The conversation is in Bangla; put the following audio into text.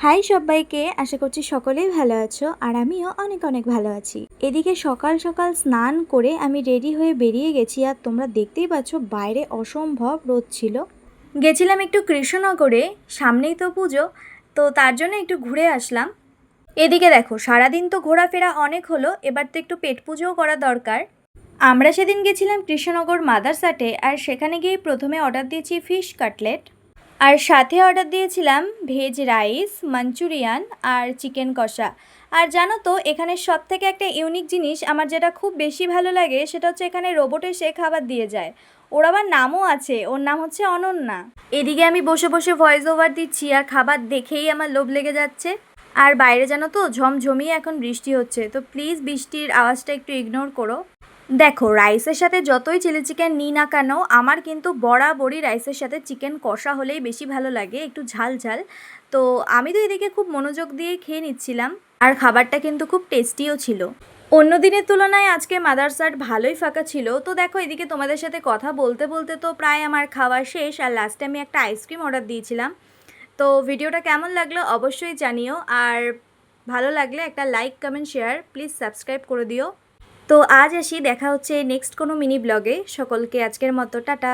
হাই সবাইকে, আশা করছি সকলেই ভালো আছো আর আমিও অনেক অনেক ভালো আছি। এদিকে সকাল সকাল স্নান করে আমি রেডি হয়ে বেরিয়ে গেছি আর তোমরা দেখতেই পাচ্ছ বাইরে অসম্ভব রোদ ছিল। গেছিলাম একটু কৃষ্ণনগরে, সামনেই তো পুজো, তো তার জন্য একটু ঘুরে আসলাম। এদিকে দেখো সারাদিন তো ঘোরাফেরা অনেক হলো, এবার তো একটু পেট পুজোও করা দরকার। আমরা সেদিন গেছিলাম কৃষ্ণনগর মাদারসাটে আর সেখানে গিয়ে প্রথমে অর্ডার দিয়েছি ফিশ কাটলেট আর সাথে অর্ডার দিয়েছিলাম ভেজ রাইস, মাঞ্চুরিয়ান আর চিকেন কষা। আর জানো তো এখানে সব থেকে একটা ইউনিক জিনিস আমার যেটা খুব বেশি ভালো লাগে সেটা হচ্ছে এখানে রোবট এসে খাবার দিয়ে যায়। ওর আবার নামও আছে, ওর নাম হচ্ছে অনন্যা। এদিকে আমি বসে বসে ভয়েস ওভার দিচ্ছি আর খাবার দেখেই আমার লোভ লেগে যাচ্ছে। আর বাইরে জানো তো ঝমঝমিয়ে এখন বৃষ্টি হচ্ছে, তো প্লিজ বৃষ্টির আওয়াজটা একটু ইগনোর করো। দেখো রাইসের সাথে যতই চিলি চিকেন নিই না কেন, আমার কিন্তু বরাবরই রাইসের সাথে চিকেন কষা হলেই বেশি ভালো লাগে, একটু ঝাল ঝাল। তো আমি তো এদিকে খুব মনোযোগ দিয়ে খেয়ে নিচ্ছিলাম আর খাবারটা কিন্তু খুব টেস্টিও ছিল। অন্য দিনের তুলনায় আজকে মাদারসাট ভালোই ফাঁকা ছিল। তো দেখো এদিকে তোমাদের সাথে কথা বলতে বলতে তো প্রায় আমার খাওয়া শেষ আর লাস্টে আমি একটা আইসক্রিম অর্ডার দিয়েছিলাম। তো ভিডিওটা কেমন লাগলো অবশ্যই জানিও, আর ভালো লাগলে একটা like comment share please subscribe করে দিও। তো আজ আসি, দেখা হচ্ছে নেক্সট কোনো মিনি ব্লগে। সকলকে আজকের মতো টাটা।